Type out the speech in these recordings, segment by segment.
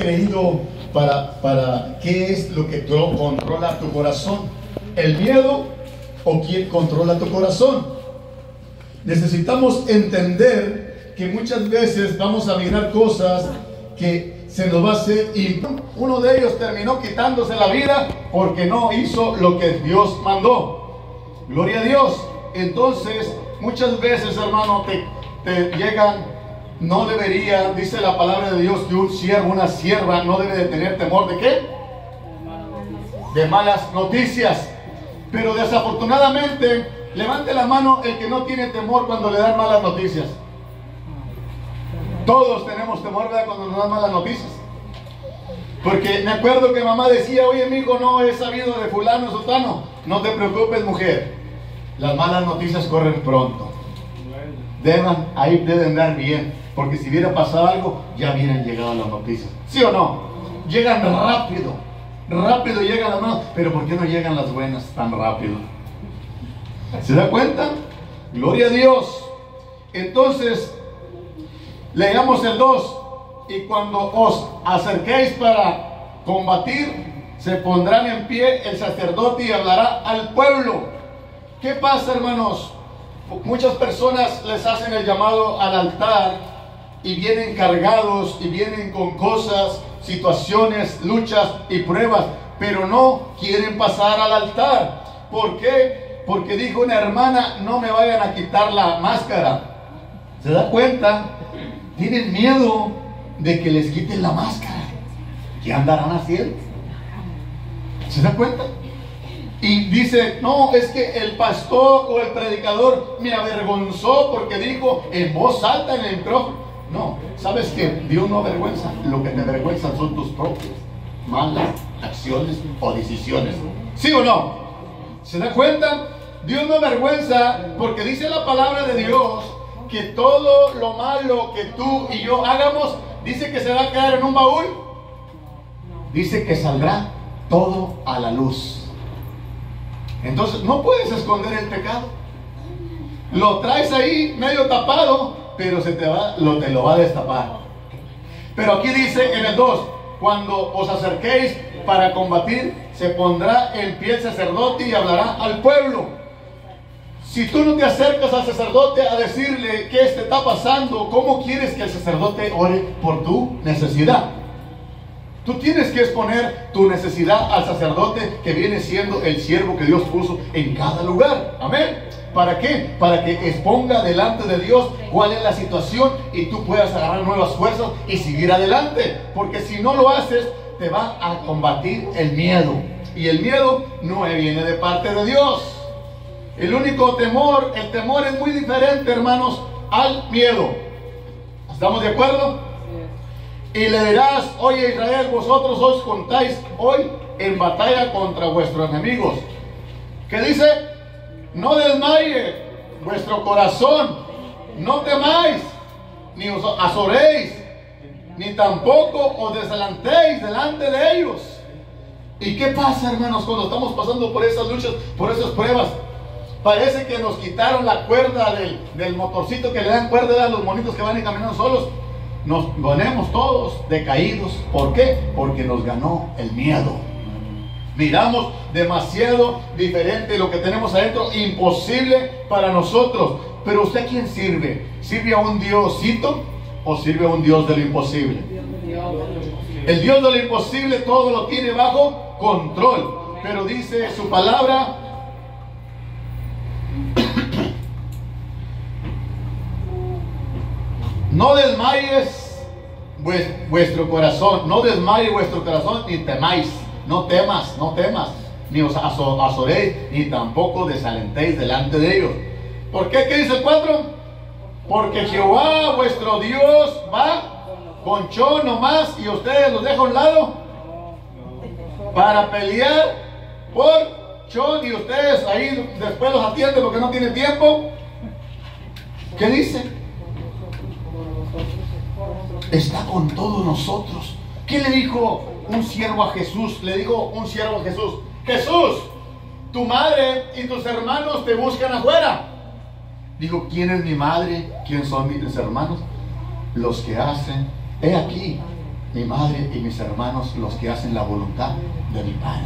creído para qué es lo que controla tu corazón? ¿El miedo o quién controla tu corazón? Necesitamos entender que muchas veces vamos a mirar cosas que se nos va a hacer, y uno de ellos terminó quitándose la vida porque no hizo lo que Dios mandó. Gloria a Dios. Entonces, muchas veces, hermano, te llegan, no debería, dice la palabra de Dios, que un siervo, una sierva no debe de tener temor de ¿qué? De malas noticias. Pero desafortunadamente, levante la mano el que no tiene temor cuando le dan malas noticias. Todos tenemos temor, ¿verdad?, cuando nos dan malas noticias. Porque me acuerdo que mamá decía: oye, mi hijo, no he sabido de fulano, sotano. No te preocupes, mujer, las malas noticias corren pronto. Ahí deben dar bien, porque si hubiera pasado algo, ya hubieran llegado las noticias. ¿Sí o no? Llegan rápido, rápido llegan las malas. Pero ¿por qué no llegan las buenas tan rápido? ¿Se da cuenta? Gloria a Dios. Entonces, leamos el 2. Y cuando os acerquéis para combatir, se pondrán en pie el sacerdote y hablará al pueblo. ¿Qué pasa, hermanos? Muchas personas les hacen el llamado al altar y vienen cargados y vienen con cosas, situaciones, luchas y pruebas, pero no quieren pasar al altar. ¿Por qué? Porque dijo una hermana: no me vayan a quitar la máscara. ¿Se da cuenta? Tienen miedo de que les quiten la máscara. ¿Qué andarán haciendo? ¿Se da cuenta? Y dice: no, es que el pastor o el predicador me avergonzó porque dijo en voz alta en el micrófono. No, ¿sabes que Dios no avergüenza? Lo que te avergüenza son tus propias malas acciones o decisiones. ¿Sí o no? ¿Se da cuenta? Dios no avergüenza, porque dice la palabra de Dios que todo lo malo que tú y yo hagamos, dice que se va a quedar en un baúl. Dice que saldrá todo a la luz. Entonces no puedes esconder el pecado. Lo traes ahí medio tapado, pero te lo va a destapar. Pero aquí dice en el 2: cuando os acerquéis para combatir, se pondrá en pie el sacerdote y hablará al pueblo. Si tú no te acercas al sacerdote a decirle qué te está pasando, ¿cómo quieres que el sacerdote ore por tu necesidad? Tú tienes que exponer tu necesidad al sacerdote, que viene siendo el siervo que Dios puso en cada lugar. Amén. ¿Para qué? Para que exponga delante de Dios cuál es la situación y tú puedas agarrar nuevas fuerzas y seguir adelante. Porque si no lo haces, te va a combatir el miedo. Y el miedo no viene de parte de Dios. El único temor, el temor es muy diferente, hermanos, al miedo. ¿Estamos de acuerdo? Y le dirás: oye, Israel, vosotros os contáis hoy en batalla contra vuestros enemigos. ¿Qué dice? No desmaye vuestro corazón, no temáis, ni os azoréis, ni tampoco os desalentéis delante de ellos. ¿Y qué pasa, hermanos, cuando estamos pasando por esas luchas, por esas pruebas? Parece que nos quitaron la cuerda del motorcito que le dan cuerda a los monitos que van caminando solos. Nos ponemos todos decaídos. ¿Por qué? Porque nos ganó el miedo. Miramos demasiado diferente lo que tenemos adentro, imposible para nosotros. Pero ¿usted a quién sirve? ¿Sirve a un Diosito o sirve a un Dios de lo imposible? El Dios de lo imposible todo lo tiene bajo control. Pero dice su palabra: no desmayes vuestro corazón, no desmaye vuestro corazón, ni temáis, no temas, ni os azoréis, ni tampoco desalentéis delante de ellos. ¿Por qué? ¿Qué dice el 4? Porque Jehová vuestro Dios va con Cho nomás y ustedes los deja a un lado para pelear por Cho, y ustedes ahí después los atienden porque no tienen tiempo. ¿Qué dice? Está con todos nosotros. ¿Qué le dijo un siervo a Jesús? Le dijo un siervo a Jesús: Jesús, tu madre y tus hermanos te buscan afuera. Dijo: ¿quién es mi madre? ¿Quién son mis hermanos? Los que hacen, he aquí, mi madre y mis hermanos los que hacen la voluntad de mi Padre.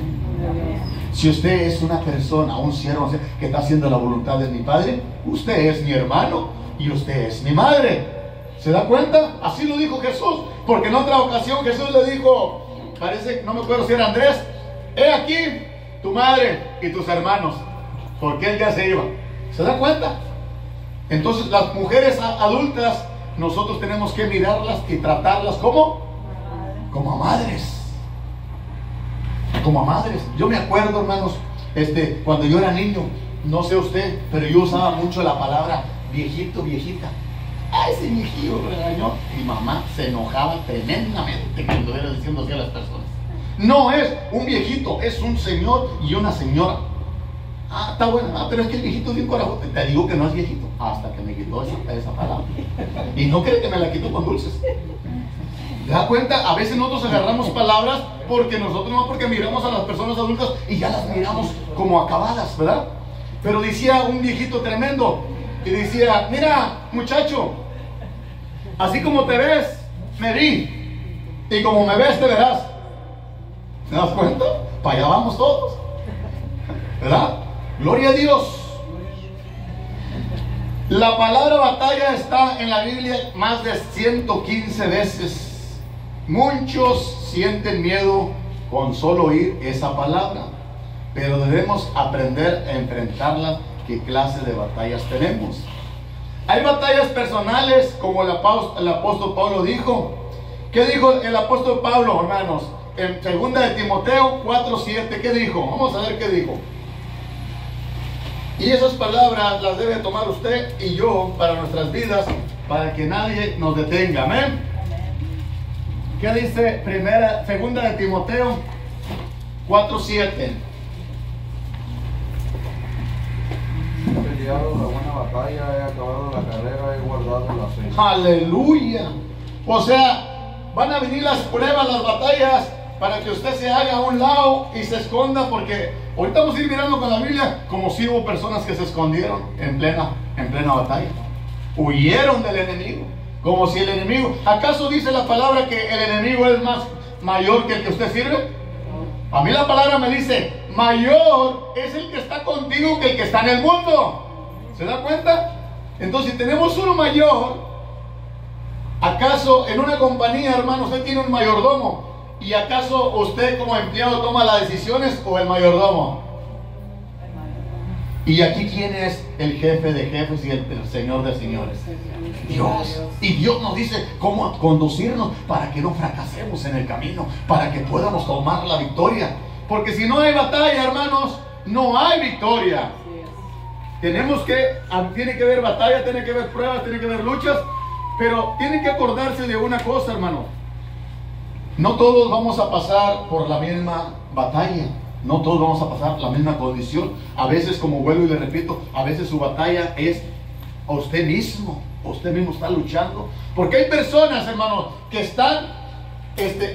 Si usted es una persona, un siervo que está haciendo la voluntad de mi Padre, usted es mi hermano y usted es mi madre. ¿Se da cuenta? Así lo dijo Jesús. Porque en otra ocasión Jesús le dijo, parece, no me acuerdo si era Andrés, he aquí tu madre y tus hermanos, porque él ya se iba. ¿Se da cuenta? Entonces las mujeres adultas, nosotros tenemos que mirarlas y tratarlas como a madres. Como a madres. Yo me acuerdo, hermanos, cuando yo era niño, no sé usted, pero yo usaba mucho la palabra viejito, viejita. Ay, ese viejillo regañó. Mi mamá se enojaba tremendamente cuando era diciendo así a las personas. No es un viejito, es un señor y una señora. Ah, está bueno, pero es que el viejito es bien corajoso. Te digo que no es viejito, hasta que me quitó esa palabra. Y no cree que me la quitó con dulces. ¿Te das cuenta? A veces nosotros agarramos palabras porque nosotros no, porque miramos a las personas adultas y ya las miramos como acabadas, ¿verdad? Pero decía un viejito tremendo y decía, mira, muchacho, así como te ves, me vi, y como me ves, te verás. ¿Te das cuenta? Para allá vamos todos, ¿verdad? Gloria a Dios. La palabra batalla está en la Biblia más de 115 veces. Muchos sienten miedo con solo oír esa palabra, pero debemos aprender a enfrentarla. ¿Qué clase de batallas tenemos? Hay batallas personales, como el apóstol Pablo dijo. ¿Qué dijo el apóstol Pablo, hermanos? En 2 de Timoteo 4:7, ¿qué dijo? Vamos a ver qué dijo. Y esas palabras las debe tomar usted y yo para nuestras vidas, para que nadie nos detenga. Amén. ¿Qué dice 2 de Timoteo 4:7? He peleado la buena batalla, he acabado la carrera, he guardado la fe. Aleluya. O sea, van a venir las pruebas, las batallas, para que usted se haga a un lado y se esconda, porque ahorita vamos a ir mirando con la Biblia como si hubo personas que se escondieron en plena batalla. Huyeron del enemigo. Como si el enemigo, ¿acaso dice la palabra que el enemigo es más mayor que el que usted sirve? A mí la palabra me dice, mayor es el que está contigo que el que está en el mundo. ¿Se da cuenta? Entonces, si tenemos uno mayor, ¿acaso en una compañía, hermano, usted tiene un mayordomo? ¿Y acaso usted como empleado toma las decisiones o el mayordomo? ¿Y aquí quién es el jefe de jefes y el señor de señores? Dios. Y Dios nos dice cómo conducirnos para que no fracasemos en el camino, para que podamos tomar la victoria. Porque si no hay batalla, hermanos, no hay victoria. Tiene que haber batalla, tiene que haber pruebas, tiene que haber luchas, pero tienen que acordarse de una cosa, hermano. No todos vamos a pasar por la misma batalla. No todos vamos a pasar la misma condición. A veces, como vuelvo y le repito, a veces su batalla es a usted mismo. Usted mismo está luchando. Porque hay personas, hermanos, que están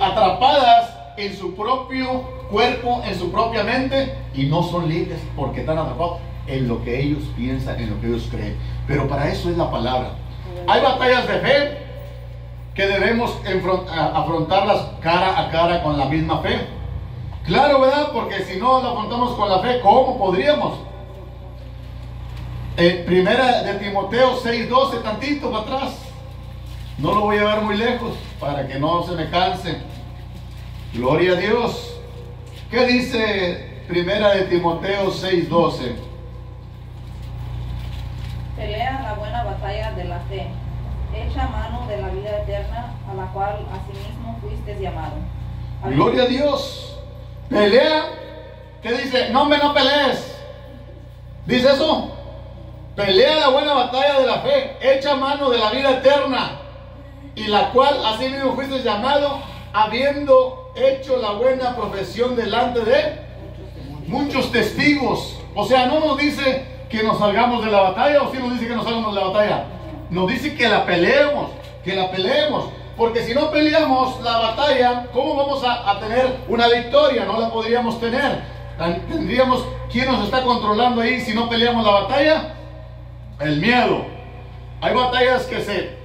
atrapadas en su propio cuerpo, en su propia mente, y no son libres porque están atrapados en lo que ellos piensan, en lo que ellos creen. Pero para eso es la palabra. Hay batallas de fe que debemos afrontarlas cara a cara con la misma fe. Claro, ¿verdad? Porque si no la afrontamos con la fe, ¿cómo podríamos? Primera de Timoteo 6:12, tantito para atrás. No lo voy a llevar muy lejos para que no se me canse. Gloria a Dios. ¿Qué dice Primera de Timoteo 6:12? Pelea la buena batalla de la fe. Echa mano de la vida eterna, a la cual asimismo fuiste llamado. Gloria a Dios. Pelea. ¿Qué dice? No, hombre, no pelees. ¿Dice eso? Pelea la buena batalla de la fe. Echa mano de la vida eterna, y la cual así mismo fuiste llamado, habiendo hecho la buena profesión delante de muchos testigos. O sea, no nos dice que nos salgamos de la batalla, o sí nos dice que nos salgamos de la batalla. Nos dice que la peleemos, porque si no peleamos la batalla, ¿cómo vamos a tener una victoria? No la podríamos tener. Tendríamos, ¿quién nos está controlando ahí si no peleamos la batalla? El miedo. Hay batallas que se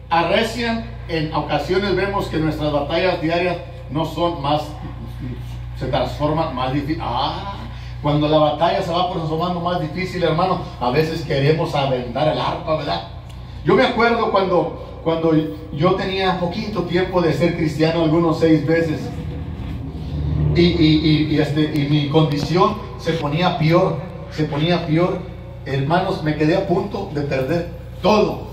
arrecian en ocasiones vemos que nuestras batallas diarias no son más, se transforman más difíciles. Cuando la batalla se va transformando más difícil, hermano, a veces queremos aventar el arpa, ¿verdad? Yo me acuerdo cuando yo tenía poquito tiempo de ser cristiano, algunos 6 meses, y mi condición se ponía peor, hermanos, me quedé a punto de perder todo.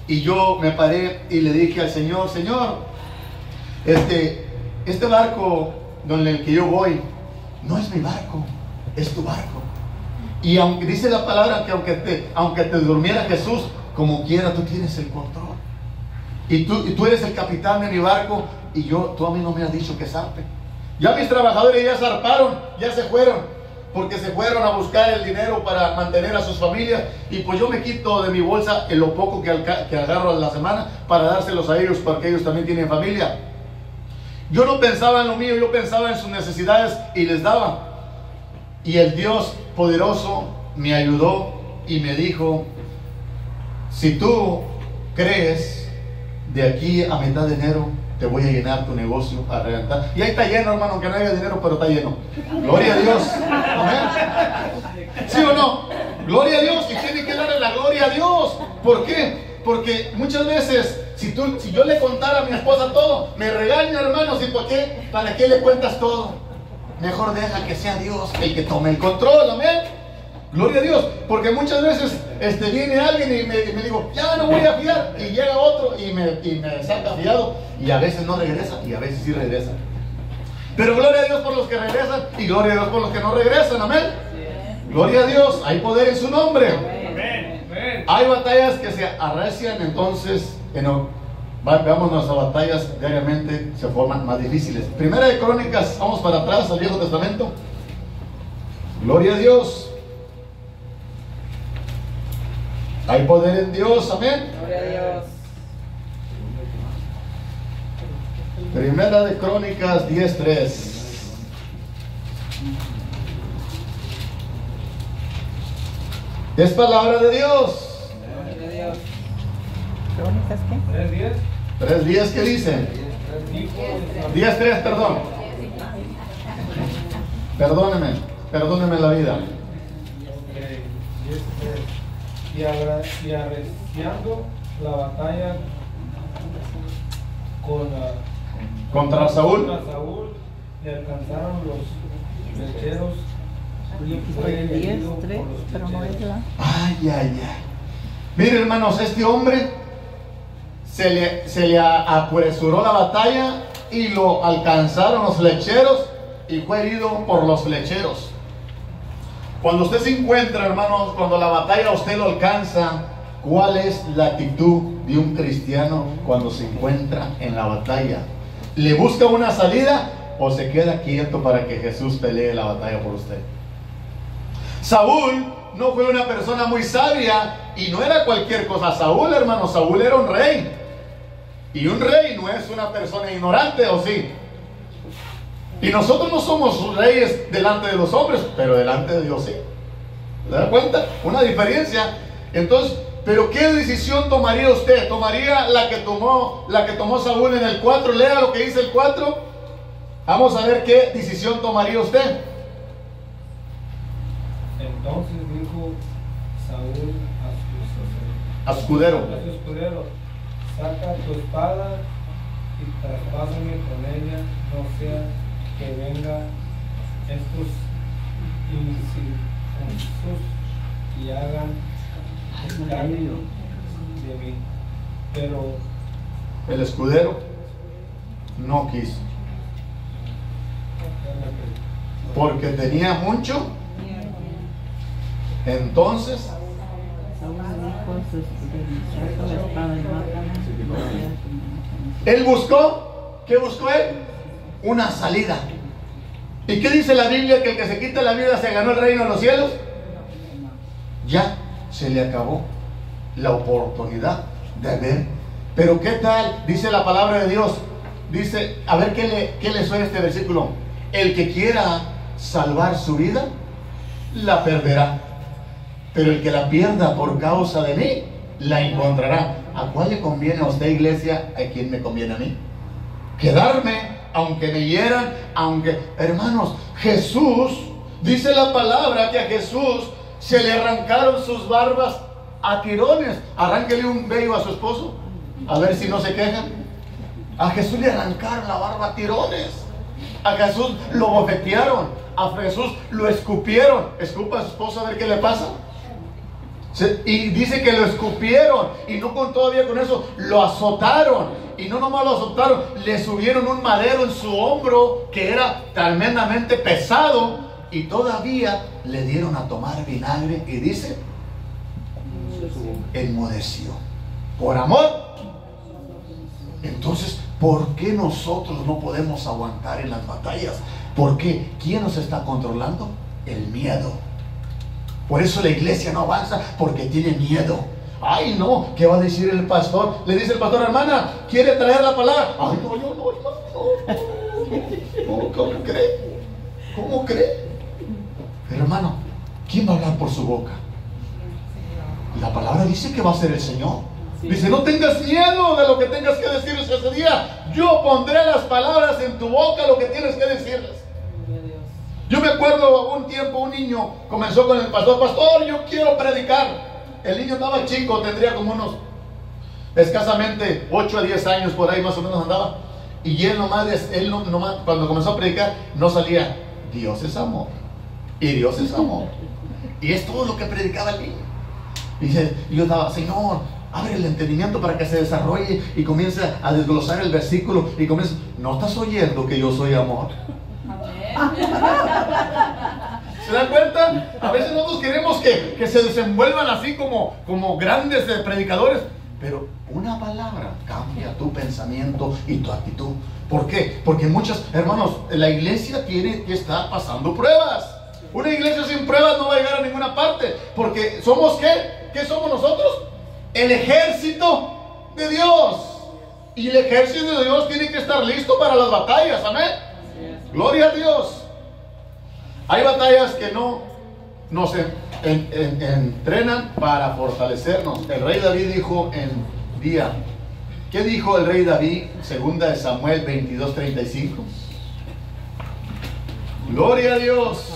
Y yo me paré y le dije al Señor: Señor, este barco donde el que yo voy no es mi barco, es tu barco. Y aunque dice la palabra que aunque te durmiera Jesús, como quiera tú tienes el control. Y tú eres el capitán de mi barco, y tú a mí no me has dicho que zarpe. Ya mis trabajadores ya zarparon, ya se fueron, porque se fueron a buscar el dinero para mantener a sus familias, y pues yo me quito de mi bolsa lo poco que agarro a la semana para dárselos a ellos, porque ellos también tienen familia. Yo no pensaba en lo mío, yo pensaba en sus necesidades y les daba. Y el Dios poderoso me ayudó y me dijo: si tú crees, de aquí a mitad de enero te voy a llenar tu negocio a reventar. Y ahí está lleno, hermano, aunque no haya dinero, pero está lleno. Gloria a Dios. Amén. ¿Sí o no? Gloria a Dios. Y tiene que darle la gloria a Dios. ¿Por qué? Porque muchas veces, si yo le contara a mi esposa todo, me regaña, hermanos. ¿Y por qué? ¿Para qué le cuentas todo? Mejor deja que sea Dios el que tome el control. Amén. Gloria a Dios. Porque muchas veces viene alguien y me digo: ya no voy a fiar. Y llega otro y me saca fiado. Y a veces no regresa, y a veces sí regresa. Pero gloria a Dios por los que regresan, y gloria a Dios por los que no regresan. Amén. Gloria a Dios. Hay poder en su nombre. Amén. Hay batallas que se arrecian, entonces veamos, nuestras batallas diariamente se forman más difíciles. Primera de Crónicas, vamos para atrás al Viejo Testamento. Gloria a Dios. Hay poder en Dios, amén. Gloria a Dios. Primera de Crónicas 10:3. Es palabra de Dios. Gloria a Dios. ¿Crónicas qué? 3:10, ¿qué dice? 10:3, perdón. Perdóneme la vida. Y arreciando la batalla Contra Saúl. le alcanzaron los flecheros y fue El herido 10, por 3, los pero no es flecheros. la. Ay. Miren, hermanos, este hombre se le apresuró la batalla y lo alcanzaron los flecheros y fue herido por los flecheros. Cuando usted se encuentra, hermanos, cuando la batalla a usted lo alcanza, ¿cuál es la actitud de un cristiano cuando se encuentra en la batalla? ¿Le busca una salida o se queda quieto para que Jesús pelee la batalla por usted? Saúl no fue una persona muy sabia y no era cualquier cosa. Saúl, hermano, Saúl era un rey. Y un rey no es una persona ignorante, ¿o sí? Y nosotros no somos reyes delante de los hombres, pero delante de Dios sí. ¿Se da cuenta? Una diferencia. Entonces, ¿pero qué decisión tomaría usted? ¿Tomaría la que tomó Saúl en el 4? Lea lo que dice el 4. Vamos a ver qué decisión tomaría usted. Entonces dijo Saúl A su escudero: a su escudero: saca tu espada y traspásame con ella, no sea que vengan estos incircuncisos y hagan escarnio de mí. Pero el escudero no quiso, porque tenía mucho. Entonces Saúl dijo a su escudero: saca la espada y mátame. él buscó. ¿Qué buscó él? Una salida. ¿Y qué dice la Biblia? Que el que se quita la vida se ganó el reino de los cielos. Ya se le acabó la oportunidad de ver. Pero ¿qué tal? Dice la palabra de Dios. Dice, a ver qué le suena este versículo. El que quiera salvar su vida, la perderá. Pero el que la pierda por causa de mí, la encontrará. ¿A cuál le conviene a usted, iglesia? ¿A quién me conviene a mí? Quedarme, aunque me hieran, aunque... Hermanos, Jesús, dice la palabra que a Jesús se le arrancaron sus barbas a tirones. Arránquele un vello a su esposo, a ver si no se quejan. A Jesús le arrancaron la barba a tirones. A Jesús lo bofetearon. A Jesús lo escupieron. Escupa a su esposo a ver qué le pasa. Y dice que lo escupieron. Y no con todavía con eso, lo azotaron. Y no nomás lo azotaron, le subieron un madero en su hombro que era tremendamente pesado. Y todavía le dieron a tomar vinagre. Y dice, enmudeció. Por amor. Entonces, ¿por qué nosotros no podemos aguantar en las batallas? ¿Por qué? ¿Quién nos está controlando? El miedo. Por eso la iglesia no avanza, porque tiene miedo. Ay, no, ¿qué va a decir el pastor? Le dice el pastor, hermana, ¿quiere traer la palabra? Ay, no, yo no. ¿Cómo cree? ¿Cómo cree? Pero hermano, ¿quién va a hablar por su boca? La palabra dice que va a ser el Señor. Dice, no tengas miedo de lo que tengas que decirles ese día. Yo pondré las palabras en tu boca, lo que tienes que decirles. Yo me acuerdo un tiempo, un niño comenzó con el pastor, pastor, yo quiero predicar. El niño estaba chico, tendría como unos escasamente 8 a 10 años, por ahí más o menos andaba. Y él nomás, cuando comenzó a predicar, no salía, Dios es amor. Y Dios es amor. Y es todo lo que predicaba el niño. Y yo estaba, Señor, abre el entendimiento para que se desarrolle y comience a desglosar el versículo. Y comienza, ¿no estás oyendo que yo soy amor? ¿Se dan cuenta? A veces nosotros queremos que se desenvuelvan así como grandes predicadores. Pero una palabra cambia tu pensamiento y tu actitud. ¿Por qué? Porque muchos, hermanos, la iglesia tiene que estar pasando pruebas. Una iglesia sin pruebas no va a llegar a ninguna parte. Porque somos ¿qué? ¿Qué somos nosotros? El ejército de Dios. Y el ejército de Dios tiene que estar listo para las batallas. Amén. Gloria a Dios. Hay batallas que no nos entrenan para fortalecernos. El rey David dijo en día. ¿Qué dijo el rey David? Segunda de Samuel 22:35. Gloria a Dios.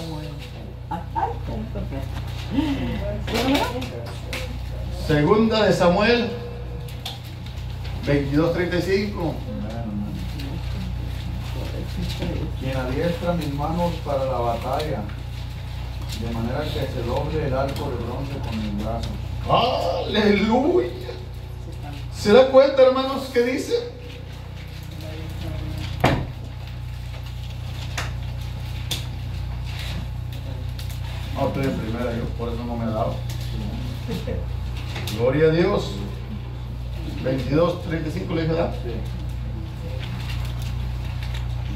Segunda de Samuel 22:35. Quien adiestra mis manos para la batalla, de manera que se doble el arco de bronce con mis brazos. Aleluya. ¿Se da cuenta, hermanos, qué dice? No, estoy en primera, yo por eso no me he dado. Gloria a Dios. 22:35 le dije, ¿verdad? Sí.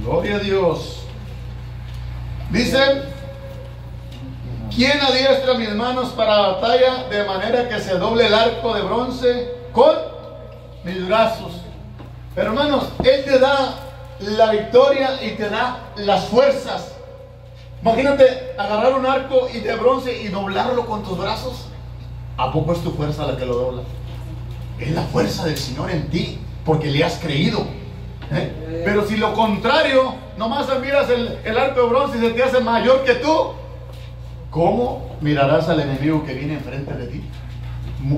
Gloria a Dios. Dice, ¿quién adiestra mis manos para la batalla de manera que se doble el arco de bronce con mis brazos? Pero hermanos, Él te da la victoria y te da las fuerzas. Imagínate agarrar un arco de bronce y doblarlo con tus brazos. ¿A poco es tu fuerza la que lo dobla? Es la fuerza del Señor en ti, porque le has creído. Pero si lo contrario, nomás miras el arco de bronce y se te hace mayor que tú, ¿cómo mirarás al enemigo que viene enfrente de ti?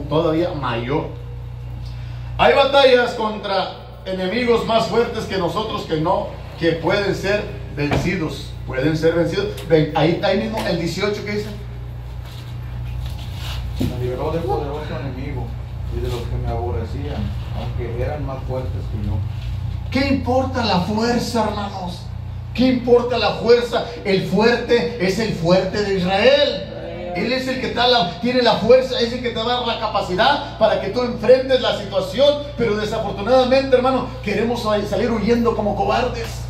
Todavía mayor. Hay batallas contra enemigos más fuertes que nosotros que pueden ser vencidos. Pueden ser vencidos. Ahí mismo el 18 que dice. Me libró del poderoso enemigo y de los que me aborrecían, aunque eran más fuertes que yo. ¿Qué importa la fuerza, hermanos? ¿Qué importa la fuerza? El fuerte es el fuerte de Israel. Él es el que tiene la fuerza, es el que te da la capacidad para que tú enfrentes la situación. Pero desafortunadamente, hermano, queremos salir huyendo como cobardes.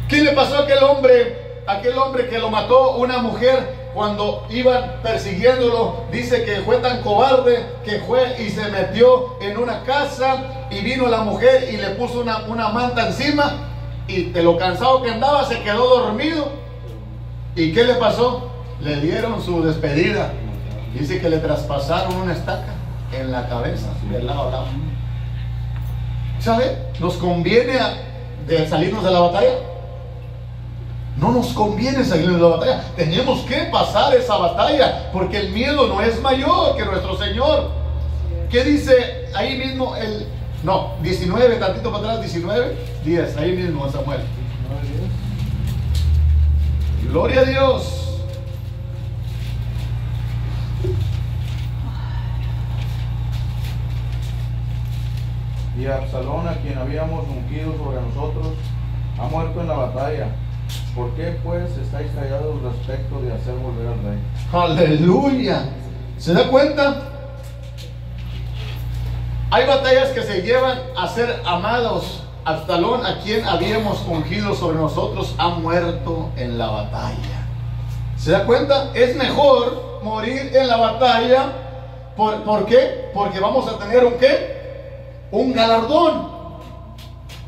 ¿Qué le pasó a aquel hombre que lo mató una mujer cuando iban persiguiéndolo? Dice que fue tan cobarde que fue y se metió en una casa y vino la mujer y le puso una manta encima, y de lo cansado que andaba se quedó dormido. ¿Y qué le pasó? Le dieron su despedida. Dice que le traspasaron una estaca. en la cabeza, del lado a lado. ¿Sabe? ¿Nos conviene de salirnos de la batalla? No nos conviene salirnos de la batalla. Tenemos que pasar esa batalla, porque el miedo no es mayor que nuestro Señor. ¿Qué dice ahí mismo? 19, tantito para atrás, 19, 10, ahí mismo Samuel. Gloria a Dios. Y Absalón, a quien habíamos ungido sobre nosotros, ha muerto en la batalla. ¿Por qué pues estáis callados respecto de hacer volver al rey? Aleluya. ¿Se da cuenta? Hay batallas que se llevan a ser amados. Absalón, a quien habíamos ungido sobre nosotros, ha muerto en la batalla. ¿Se da cuenta? Es mejor morir en la batalla. ¿Por qué? Porque vamos a tener un ¿qué? Un galardón.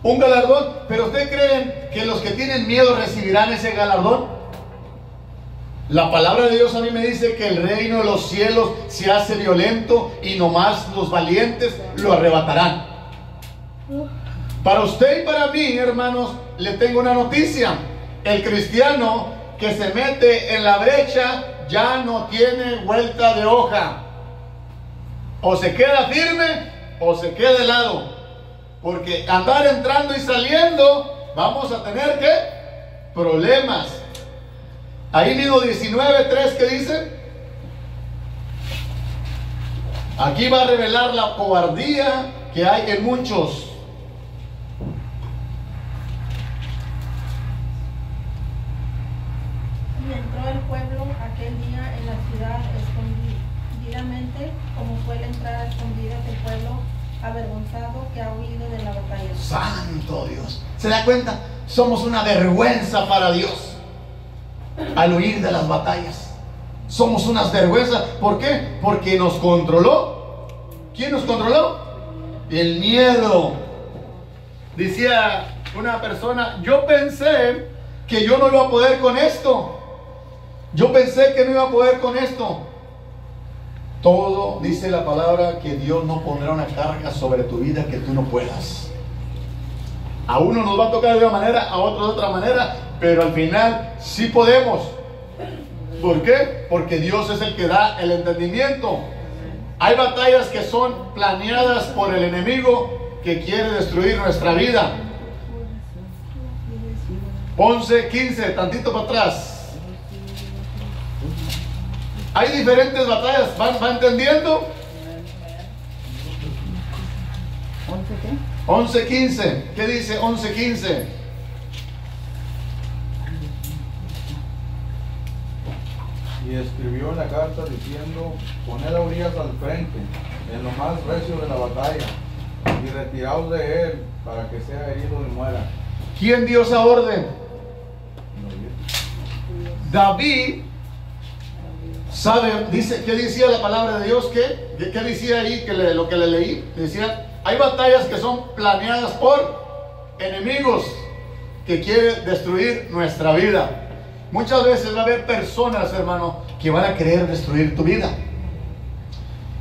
Un galardón. Pero ¿ustedes creen que los que tienen miedo recibirán ese galardón? La palabra de Dios a mí me dice que el reino de los cielos se hace violento y nomás los valientes lo arrebatarán. Para usted y para mí, hermanos, le tengo una noticia. El cristiano que se mete en la brecha ya no tiene vuelta de hoja. O se queda firme o se queda de lado. Porque andar entrando y saliendo, vamos a tener ¿qué? Problemas. Ahí mismo 19:3 que dice. Aquí va a revelar la cobardía que hay en muchos. Y entró el pueblo aquel día en la ciudad escondidamente, como suele entrar escondida el pueblo avergonzado que ha huido de la batalla. Santo Dios. ¿Se da cuenta? Somos una vergüenza para Dios al huir de las batallas. Somos unas vergüenzas. ¿Por qué? Porque nos controló. ¿Quién nos controló? El miedo. Decía una persona: yo pensé que yo no iba a poder con esto. Yo pensé que no iba a poder con esto. Todo, dice la palabra, que Dios no pondrá una carga sobre tu vida que tú no puedas. A uno nos va a tocar de una manera, a otro de otra manera, pero al final sí podemos. ¿Por qué? Porque Dios es el que da el entendimiento. Hay batallas que son planeadas por el enemigo que quiere destruir nuestra vida. 11:15, tantito para atrás. Hay diferentes batallas, ¿va entendiendo? 11:15, ¿qué dice 11:15? Y escribió en la carta diciendo: poned a Urias al frente, en lo más recio de la batalla, y retiraos de él, para que sea herido y muera. ¿Quién dio esa orden? David. ¿Sabe? Dice, ¿qué decía la palabra de Dios? ¿Qué decía ahí? Lo que le leí. Decía: hay batallas que son planeadas por enemigos que quieren destruir nuestra vida. Muchas veces va a haber personas, hermano, que van a querer destruir tu vida.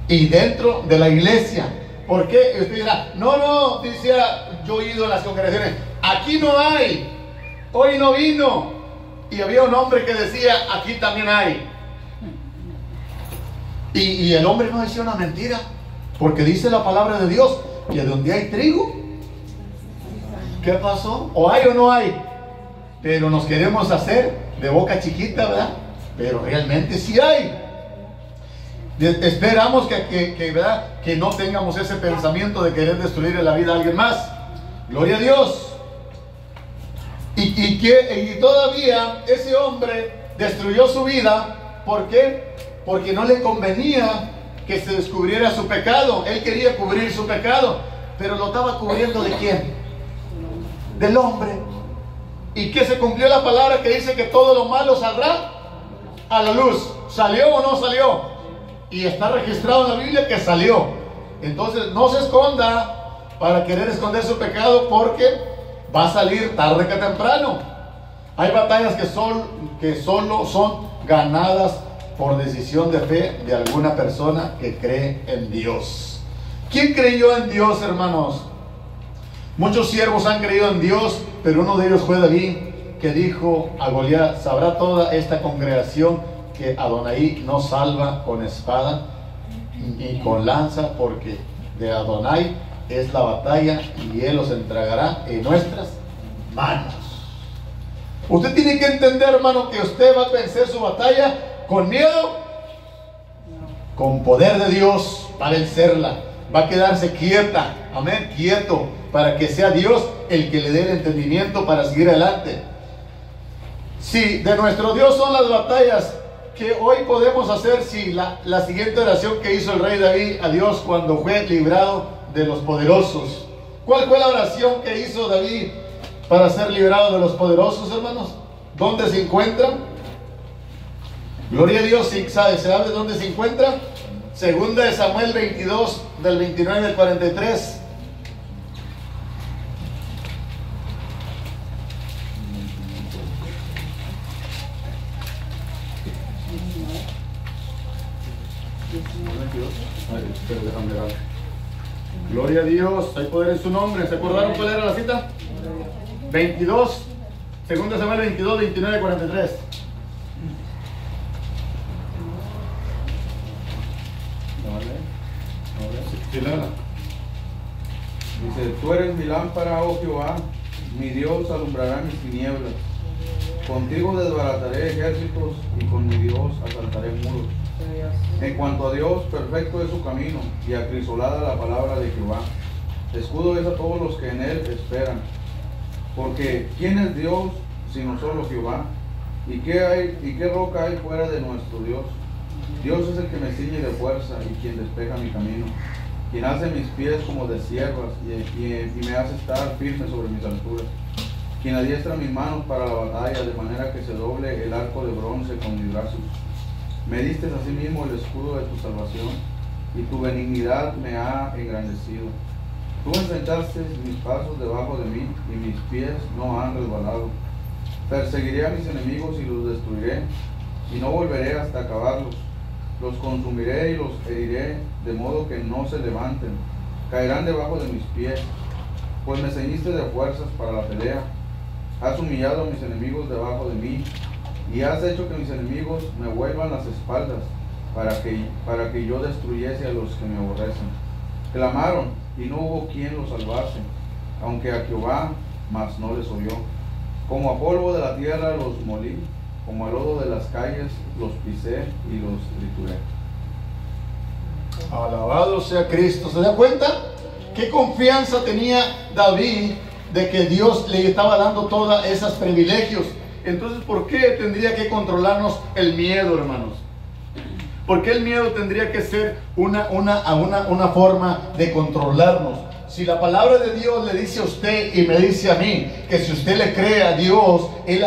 Y dentro de la iglesia. ¿Por qué? Y usted dirá: no, decía, yo he ido a las congregaciones, aquí no hay, hoy no vino. Y había un hombre que decía: aquí también hay. Y el hombre no decía una mentira, porque dice la palabra de Dios que donde hay trigo, ¿qué pasó? O hay o no hay. Pero nos queremos hacer de boca chiquita, ¿verdad? Pero realmente sí hay. Esperamos ¿verdad? Que no tengamos ese pensamiento de querer destruir la vida a alguien más. Gloria a Dios. Y todavía ese hombre destruyó su vida. ¿Por qué? Porque no le convenía que se descubriera su pecado. Él quería cubrir su pecado, pero lo estaba cubriendo ¿de quién? Del hombre. ¿Y que se cumplió la palabra que dice que todo lo malo saldrá a la luz? ¿Salió o no salió? Y está registrado en la Biblia que salió. Entonces no se esconda para querer esconder su pecado, porque va a salir tarde que temprano. Hay batallas que solo son ganadas por decisión de fe de alguna persona que cree en Dios. ¿Quién creyó en Dios, hermanos? Muchos siervos han creído en Dios, pero uno de ellos fue David, que dijo a Goliat: sabrá toda esta congregación que Adonai no salva con espada y con lanza, porque de Adonai es la batalla y Él los entregará en nuestras manos. Usted tiene que entender, hermano, que usted va a vencer su batalla con miedo, con poder de Dios va a vencerla. Va a quedarse quieta, amén, quieto, para que sea Dios el que le dé el entendimiento para seguir adelante. Si de nuestro Dios son las batallas, que hoy podemos hacer si la siguiente oración que hizo el rey David a Dios cuando fue librado de los poderosos? ¿Cuál fue la oración que hizo David para ser librado de los poderosos, hermanos? ¿Dónde se encuentran? Gloria a Dios. ¿Se sabe dónde se encuentra? Segunda de Samuel 22, del 29 al 43. Gloria a Dios, hay poder en su nombre. ¿Se acordaron cuál era la cita? 22, segunda Samuel 22, 29 al 43. Dice: tú eres mi lámpara, oh Jehová, mi Dios alumbrará mis tinieblas. Contigo desbarataré ejércitos y con mi Dios asaltaré muros. En cuanto a Dios, perfecto es su camino y acrisolada la palabra de Jehová. Escudo es a todos los que en él esperan. Porque ¿quién es Dios sino solo Jehová? ¿Y qué roca hay fuera de nuestro Dios? Dios es el que me ciñe de fuerza y quien despeja mi camino, quien hace mis pies como de siervas y me hace estar firme sobre mis alturas, quien adiestra mis manos para la batalla, de manera que se doble el arco de bronce con mis brazos. Me diste asimismo el escudo de tu salvación, y tu benignidad me ha engrandecido. Tú enfrentaste mis pasos debajo de mí, y mis pies no han resbalado. Perseguiré a mis enemigos y los destruiré, y no volveré hasta acabarlos. Los consumiré y los heriré, de modo que no se levanten. Caerán debajo de mis pies, pues me ceñiste de fuerzas para la pelea. Has humillado a mis enemigos debajo de mí, y has hecho que mis enemigos me vuelvan las espaldas, para que yo destruyese a los que me aborrecen. Clamaron, y no hubo quien los salvase, aunque a Jehová, mas no les oyó. Como a polvo de la tierra los molí, como a lodo de las calles los pisé y los trituré. Alabado sea Cristo. ¿Se da cuenta? ¿Qué confianza tenía David de que Dios le estaba dando todos esos privilegios? Entonces, ¿por qué tendría que controlarnos el miedo, hermanos? ¿Por qué el miedo tendría que ser una forma de controlarnos? Si la palabra de Dios le dice a usted y me dice a mí que si usted le cree a Dios, Él